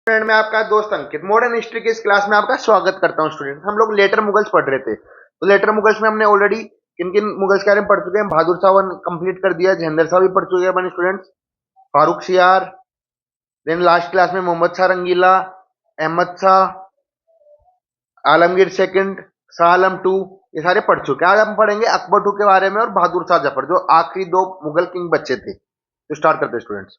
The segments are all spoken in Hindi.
फ्रेंड, मैं आपका दोस्त अंकित मॉडर्न हिस्ट्री की इस क्लास में आपका स्वागत करता हूं। स्टूडेंट, हम लोग लेटर मुगल्स पढ़ रहे थे। तो लेटर मुगल्स में हमने ऑलरेडी किन किन मुगल्स के बारे में पढ़ चुके हैं। बहादुर शाह कंप्लीट कर दिया, जहेंद्र शाह भी पढ़ चुके हैं अपने स्टूडेंट्स, फारूक सियार, देन लास्ट क्लास में मोहम्मद शाह रंगीला, अहमद शाह, आलमगीर सेकंड, शाह आलम टू, ये सारे पढ़ चुके हैं। आज हम पढ़ेंगे अकबर टू के बारे में और बहादुर शाह जफर, जो आखिरी दो मुगल किंग बच्चे थे। तो स्टार्ट करते हैं स्टूडेंट्स।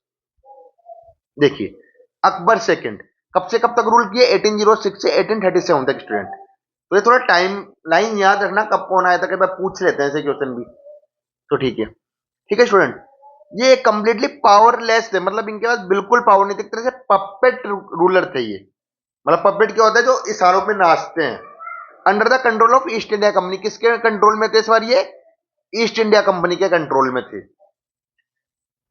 देखिए, अकबर सेकंड कब से कब तक रूल किए? 1806 से 1837 तक स्टूडेंट। तो ये थोड़ा टाइम लाइन याद रखना, कब कौन आया था, कई बार पूछ लेते हैं ऐसे क्वेश्चन भी। तो ठीक है स्टूडेंट। ये कंप्लीटली पावरलेस थे, मतलब इनके पास बिल्कुल पावर नहीं थी, एक तरह से पपेट रूलर थे ये। मतलब पपेट क्या होता है? जो इशारों पे नाचते हैं। Under the control of East India Company, किसके कंट्रोल में थे इस बार? ये ईस्ट इंडिया कंपनी के कंट्रोल में थे।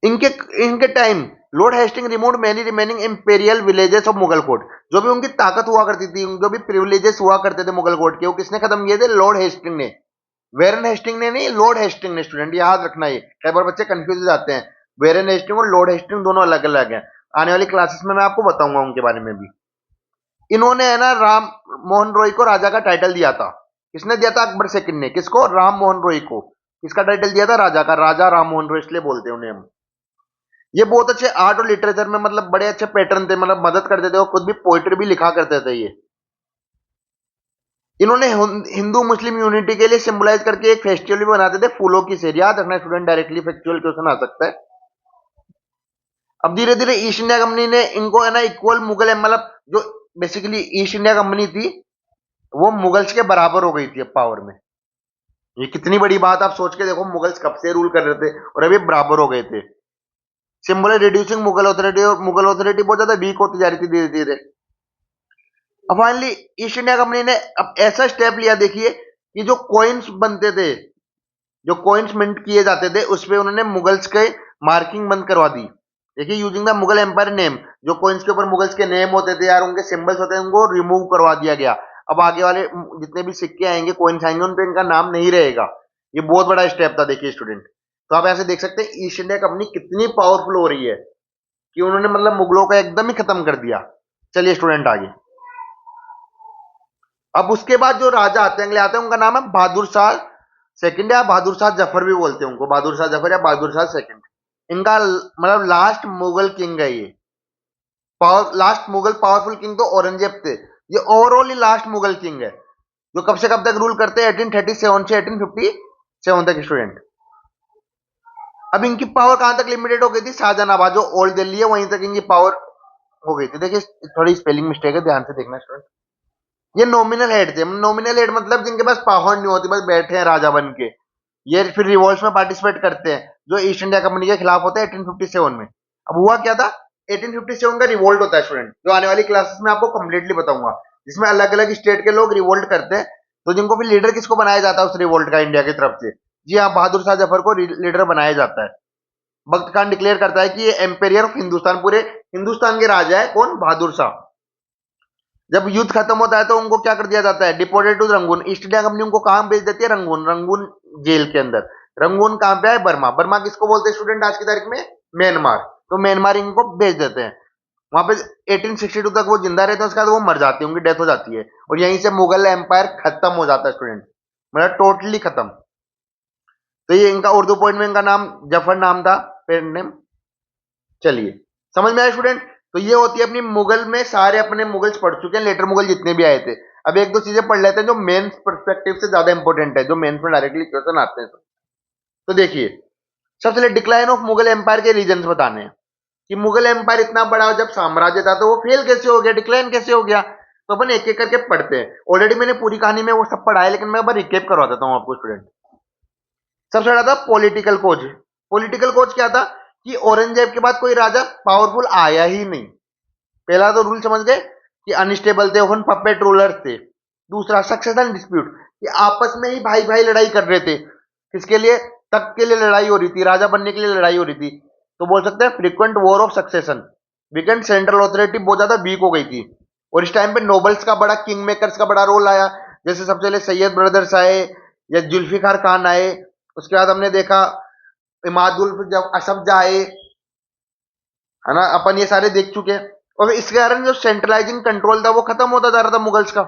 इनके इनके time Lord Hasting remove many remaining imperial villages of Mughal court. जो भी उनकी ताकत हुआ करती थी, जो भी प्रिविलेजेस हुआ करते थे मुगल कोर्ट के, वो किसने खत्म किए थे? लॉर्ड हेस्टिंग ने। वेरन हेस्टिंग ने नहीं, लॉर्ड हेस्टिंग ने। स्टूडेंट याद रखना, ये कई बार बच्चे कंफ्यूज हो जाते हैं। वेरन हेस्टिंग और लॉर्ड हेस्टिंग दोनों अलग अलग हैं। आने वाली क्लासेस में मैं आपको बताऊंगा उनके बारे में भी। इन्होंने है ना राम मोहन रॉय को राजा का टाइटल दिया था। किसने दिया था? अकबर सेकंड ने। किसको? राम मोहन रॉय को। किसका टाइटल दिया था? राजा का। राजा राम मोहन रॉय इसलिए बोलते हैं उन्हें हम। ये बहुत अच्छे आर्ट और लिटरेचर में, मतलब बड़े अच्छे पैटर्न थे, मतलब मदद करते थे और खुद भी पोइट्री भी लिखा करते थे ये। इन्होंने हिंदू मुस्लिम यूनिटी के लिए सिंबलाइज करके एक फेस्टिवल भी बनाते थे, फूलों की सेरी। याद रखना स्टूडेंट, डायरेक्टली फैक्चुअल क्वेश्चन आ सकता है। अब धीरे धीरे ईस्ट इंडिया कंपनी ने इनको है ना इक्वल मुगल, मतलब जो बेसिकली ईस्ट इंडिया कंपनी थी, वो मुगल्स के बराबर हो गई थी अब पावर में। ये कितनी बड़ी बात आप सोच के देखो, मुगल्स कब से रूल कर रहे थे और अभी बराबर हो गए थे। सिंबल रिड्यूसिंग मुगल ऑथोरिटी, और मुगल ऑथोरिटी बहुत ज्यादा वीक होती जा रही थी धीरे धीरे। अब फाइनली ईस्ट इंडिया कंपनी ने अब ऐसा स्टेप लिया, देखिए, कि जो कॉइन्स बनते थे, जो कॉइन्स मिंट किए जाते थे, उस पे उन्होंने मुगल्स के मार्किंग बंद करवा दी। देखिए, using the Mughal empire name, जो कॉइन्स के ऊपर मुगल्स के नेम होते थे यार, उनके सिंबल्स होते थे, उनको रिमूव करवा दिया गया। अब आगे वाले जितने भी सिक्के आएंगे, कॉइन्स आएंगे, उन पे इनका नाम नहीं रहेगा। ये बहुत बड़ा स्टेप था, देखिए स्टूडेंट। तो आप ऐसे देख सकते हैं ईस्ट इंडिया कंपनी कितनी पावरफुल हो रही है, कि उन्होंने मतलब मुगलों का एकदम ही खत्म कर दिया। चलिए स्टूडेंट आगे। अब उसके बाद जो राजा आते हैं, अगले आते हैं, उनका नाम है बहादुर शाह सेकंड, या बहादुर शाह जफर भी बोलते हैं उनको। बहादुर शाह जफर या बहादुर शाह सेकंड, इनका मतलब लास्ट मुगल किंग है ये। लास्ट मुगल पावरफुल किंग तो औरंगजेब थे। ये ओवरऑल ही लास्ट मुगल किंग है, जो कब से कब तक रूल करते हैं? 1837 से 1857 तक स्टूडेंट। अब इनकी पावर कहां तक लिमिटेड हो गई थी? शाहजहानाबाद, जो ओल्ड दिल्ली है, वहीं तक इनकी पावर हो गई थी। देखिए, थोड़ी स्पेलिंग मिस्टेक है, ध्यान से देखना स्टूडेंट। ये नॉमिनल हेड थे। नॉमिनल हेड मतलब जिनके पास पावर नहीं होती, बस बैठे हैं राजा बन के। ये फिर रिवॉल्ट्स में पार्टिसिपेट करते हैं, जो ईस्ट इंडिया कंपनी के खिलाफ होते हैं 1857 में। अब हुआ क्या था? 1857 का रिवोल्ट होता है स्टूडेंट, जो आने वाली क्लासेस में आपको कंप्लीटली बताऊंगा, जिसमें अलग अलग स्टेट के लोग रिवोल्ट करते हैं। तो जिनको फिर लीडर किसको बनाया जाता है उस रिवोल्ट का, इंडिया की तरफ से? जी हाँ, बहादुर शाह जफर को लीडर बनाया जाता है। वक्त खान डिक्लेयर करता है कि ये एम्पेरियर ऑफ हिंदुस्तान, पूरे हिंदुस्तान के राजा है। कौन? बहादुर शाह। जब युद्ध खत्म होता है तो उनको क्या कर दिया जाता है? Deported to Rangoon. East India Company उनको कहां भेज देती है? रंगून। रंगून जेल के अंदर। रंगून कहां पे है? बर्मा। बर्मा किसको बोलते हैं स्टूडेंट आज की तारीख में? म्यांमार। तो म्यांमार इनको भेज देते हैं। वहां पे 1862 तक वो जिंदा रहते हैं, उसके बाद वो मर जाती है, उनकी डेथ हो जाती है, और यहीं से मुगल एम्पायर खत्म हो जाता है स्टूडेंट, मतलब टोटली खत्म। तो ये इनका उर्दू पॉइंट में इनका नाम जफर नाम था, पेरेंट नेम। चलिए, समझ में आया स्टूडेंट? तो ये होती है अपनी मुगल में, सारे अपने मुगल्स पढ़ चुके हैं, लेटर मुगल जितने भी आए थे। अब एक दो चीजें पढ़ लेते हैं जो मेंस पर्सपेक्टिव से ज्यादा इंपॉर्टेंट है, जो मेंस में डायरेक्टली क्वेश्चन आते हैं। तो देखिए, सबसे पहले डिक्लाइन ऑफ मुगल एम्पायर के रीजंस बताने हैं, कि मुगल एम्पायर इतना बड़ा जब साम्राज्य था, तो वो फेल कैसे हो गया, डिक्लाइन कैसे हो गया। तो अपन एक एक करके पढ़ते हैं। ऑलरेडी मैंने पूरी कहानी में वो सब पढ़ा है, लेकिन मैं अब रिकेप करवा देता हूँ आपको स्टूडेंट। सबसे बड़ा था पॉलिटिकल कोज। पॉलिटिकल कोज क्या था? कि औरंगजेब के बाद कोई राजा पावरफुल आया ही नहीं। पहला तो रूल समझ गए, कि अनस्टेबल थे, ओपन पपेट रूलर्स थे। दूसरा, सक्सेशन डिस्प्यूट, कि आपस में ही भाई भाई लड़ाई कर रहे थे। किसके लिए? तख्त के लिए लड़ाई हो रही थी, राजा बनने के लिए लड़ाई हो रही थी। तो बोल सकते हैं frequent war of succession. Weekend central authority बहुत ज्यादा वीक हो गई थी, और इस टाइम पे नोबल्स का बड़ा, किंग मेकर्स का बड़ा रोल आया। जैसे सबसे पहले सैयद ब्रदर्स आए, या जुल्फिकार खान आए। उसके बाद हमने देखा इमादुल, जब असफ जाए, है ना, अपन ये सारे देख चुके हैं। और इसके कारण जो सेंट्रलाइजिंग कंट्रोल था वो खत्म होता जा रहा था मुगल्स का।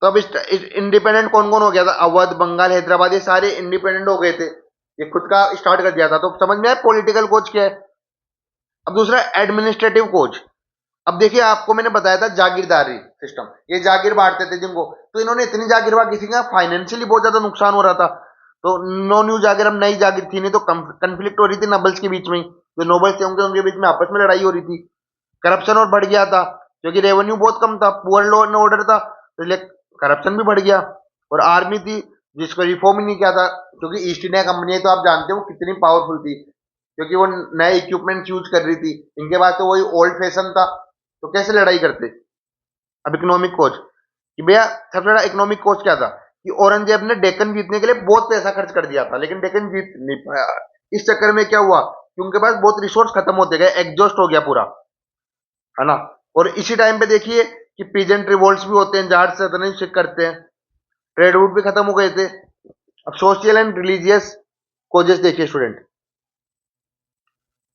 तो अब इंडिपेंडेंट कौन कौन हो गया था, अवध, बंगाल, हैदराबाद, ये सारे इंडिपेंडेंट हो गए थे, ये खुद का स्टार्ट कर दिया था। तो समझ में आया पॉलिटिकल कोच क्या है। अब दूसरा एडमिनिस्ट्रेटिव कोच। अब देखिए आपको मैंने बताया था जागीरदारी सिस्टम, ये जागीर बांटते थे जिनको, तो इन्होंने इतनी जागीर बांटी थी कि फाइनेंशियली बहुत ज्यादा नुकसान हो रहा था। तो नो न्यू जागीर, अब नई जागीर थी नहीं, तो कंफ्लिक्ट हो रही थी नोबल्स के बीच में, जो नोबल्स थे उनके बीच में आपस में लड़ाई हो रही थी, करप्शन और बढ़ गया था, क्योंकि रेवेन्यू बहुत कम था, पुअर लॉ एंड ऑर्डर था, तो इसलिए करप्शन भी बढ़ गया। और आर्मी थी जिसको रिफॉर्म ही नहीं किया था, क्योंकि ईस्ट इंडिया कंपनी है तो आप जानते हो कितनी पावरफुल थी, क्योंकि वो नए इक्विपमेंट यूज कर रही थी, इनके पास तो वही ओल्ड फैशन था, तो कैसे लड़ाई करते। अब इकोनॉमिक कोच, कि भैया सबसे बड़ा इकोनॉमिक कोच क्या था, कि औरंगजेब ने डेक्कन जीतने के लिए बहुत पैसा खर्च कर दिया था, लेकिन डेक्कन जीत नहीं पाया। इस चक्कर में क्या हुआ कि उनके पास बहुत रिसोर्स खत्म होते गए, एग्जॉस्ट हो गया पूरा, है ना। और इसी टाइम पे देखिए कि पीजेंट रिवोल्ट्स भी होते हैं, जाट सल्तनत करते हैं, ट्रेड रूट भी खत्म हो गए थे। अब सोशल एंड रिलीजियस कोजेस देखिए स्टूडेंट,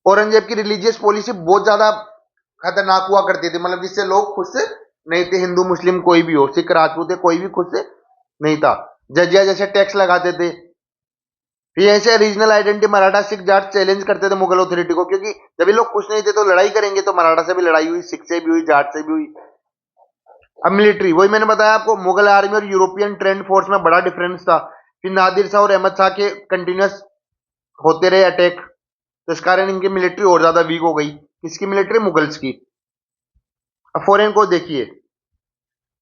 औरंगजेब की रिलीजियस पॉलिसी बहुत ज्यादा खतरनाक हुआ करती थी, मतलब जिससे लोग खुश से नहीं थे, हिंदू मुस्लिम कोई भी हो, सिख राजपूत है, कोई भी खुश से नहीं था। जजिया जैसे टैक्स लगाते थे। फिर ऐसे regional identity, Maratha Sikh Jat challenge करते थे मुगल अथॉरिटी को, क्योंकि जब ये लोग खुश नहीं थे तो लड़ाई करेंगे, तो मराठा से भी लड़ाई हुई, सिख से भी हुई, जाट से भी हुई। अब मिलिट्री, वही मैंने बताया आपको, मुगल आर्मी और यूरोपियन ट्रेंड फोर्स में बड़ा डिफरेंस था। फिर नादिर शाह और अहमद शाह के कंटिन्यूस होते रहे अटैक, तो इस कारण इनकी मिलिट्री और ज्यादा वीक हो गई। किसकी मिलिट्री, मुगल्स की। अब फॉरेन को देखिए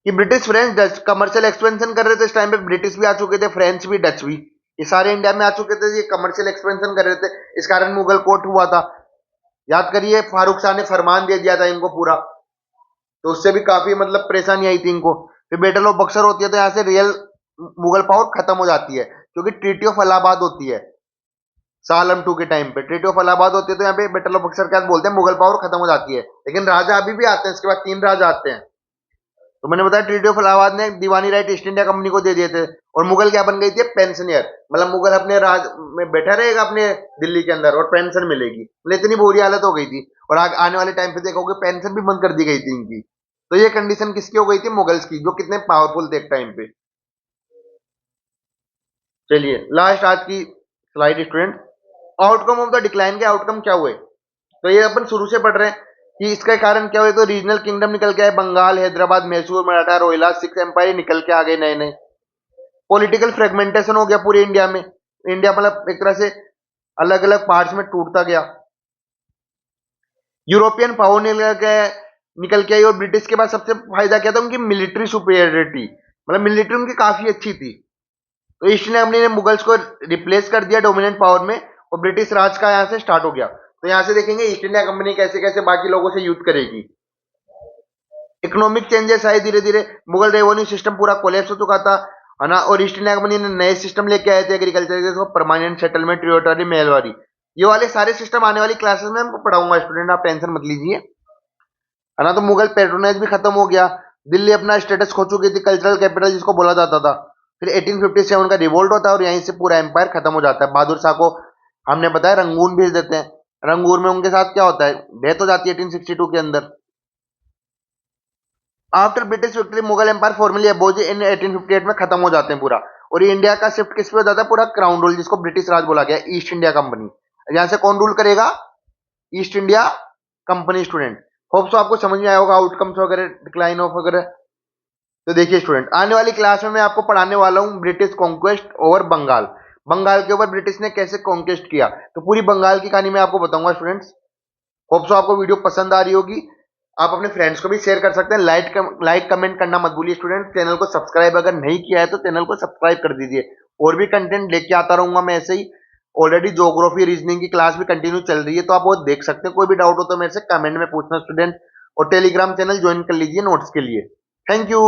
कि British, French, Dutch commercial expansion कर रहे थे इस टाइम पे, ब्रिटिश भी आ चुके थे, फ्रेंच भी, डच भी, ये सारे इंडिया में आ चुके थे, ये कमर्शियल एक्सपेंशन कर रहे थे, इस कारण मुगल कोर्ट हुआ था। याद करिए फारूक शाह ने फरमान दे दिया था इनको पूरा, तो उससे भी काफी मतलब परेशानी आई थी इनको। फिर बैटल ऑफ बक्सर होती है, तो यहाँ से रियल मुगल पावर खत्म हो जाती है, क्योंकि ट्रीटी ऑफ इलाहाबाद होती है सालम टू के टाइम पे, ट्रीटी ऑफ इलाहाबाद होती है, तो यहाँ पे बैटल ऑफ बक्सर क्या बोलते हैं, मुगल पावर खत्म हो जाती है। लेकिन राजा अभी भी आते हैं, इसके बाद 3 राजा आते हैं। तो मैंने बताया ट्रीटी ऑफ इलाहाबाद ने दीवानी राइट ईस्ट इंडिया कंपनी को दे दिए थे, और मुगल क्या बन गई थी, पेंशनियर, मतलब मुगल अपने राज में बैठा रहेगा अपने दिल्ली के अंदर और पेंशन मिलेगी, मतलब इतनी बुरी हालत हो गई थी। और आने वाले टाइम पे देखोगे पेंशन भी बंद कर दी गई थी इनकी। तो ये कंडीशन किसकी हो गई थी, मुगल्स की, जो कितने पावरफुल थे एक टाइम पे। चलिए लास्ट आज की slide student, outcome of the decline के आउटकम क्या हुए, तो ये अपन शुरू से पढ़ रहे हैं कि इसका कारण क्या हुआ। तो रीजनल किंगडम निकल के आए, बंगाल, हैदराबाद, मैसूर, मराठा, रोहिला, सिक्स एम्पायर निकल के आ गए नए नए। पॉलिटिकल फ्रेगमेंटेशन हो गया पूरे इंडिया में, इंडिया मतलब एक तरह से अलग अलग पार्ट्स में टूटता गया। यूरोपियन पावर निकल के आई, और ब्रिटिश के पास सबसे फायदा क्या था, उनकी मिलिट्री सुपेरियरिटी, मतलब मिलिट्री उनकी काफी अच्छी थी। तो ईस्ट इंडिया कंपनी ने मुगल्स को रिप्लेस कर दिया डोमिनेंट पावर में, और ब्रिटिश राज का यहाँ से स्टार्ट हो गया। तो यहाँ से देखेंगे ईस्ट इंडिया कंपनी कैसे कैसे बाकी लोगों से युद्ध करेगी। इकोनॉमिक चेंजेस आए धीरे धीरे, मुगल रेवेन्यू सिस्टम पूरा कोलैप्स हो चुका था, है ना। और ईस्ट इंडिया कंपनी ने नए सिस्टम लेके आए थे एग्रीकल्चर के, परमानेंट सेटलमेंट, टेरिटोरी, मेलवारी, ये वाले सारे सिस्टम आने वाली क्लासेस में हमको पढ़ाऊंगा स्टूडेंट, आप टेंशन मत लीजिए, है ना। तो मुगल पेट्रोनेज भी खत्म हो गया, दिल्ली अपना स्टेटस खो चुकी थी, कल्चरल कैपिटल जिसको बोला जाता था। फिर 1857 का रिवोल्ट होता है, और यहीं से पूरा एम्पायर खत्म हो जाता है। बहादुर शाह को हमने बताया रंगून भेज देते हैं, रंगून में उनके साथ क्या होता है, डेथ हो जाती है 1862 के अंदर। After British victory Mughal empire formally abolished in 1858 में खत्म हो जाते हैं पूरा। और ये इंडिया का शिफ्ट किस पे हो जाता है, पूरा क्राउन रूल, जिसको ब्रिटिश राज बोला गया, ईस्ट इंडिया कंपनी। यहां से कौन रूल करेगा, east India company student. Hope so आपको समझ में आया होगा आउटकम्स वगैरह, डिक्लाइन ऑफ वगैरह। तो देखिए स्टूडेंट, आने वाली क्लास में मैं आपको पढ़ाने वाला हूँ British conquest over Bengal, Bengal के ऊपर ब्रिटिश ने कैसे कॉन्क्वेस्ट किया, तो पूरी बंगाल की कहानी मैं आपको बताऊंगा स्टूडेंट्स। होप सो आपको वीडियो पसंद आ रही होगी, आप अपने फ्रेंड्स को भी शेयर कर सकते हैं। लाइक कमेंट करना मत भूलिए स्टूडेंट, चैनल को सब्सक्राइब अगर नहीं किया है तो चैनल को सब्सक्राइब कर दीजिए, और भी कंटेंट लेके आता रहूंगा मैं ऐसे ही। ऑलरेडी ज्योग्राफी रीजनिंग की क्लास भी कंटिन्यू चल रही है, तो आप वो देख सकते हैं। कोई भी डाउट हो तो मेरे से कमेंट में पूछना स्टूडेंट, और टेलीग्राम चैनल ज्वाइन कर लीजिए नोट्स के लिए। Thank you.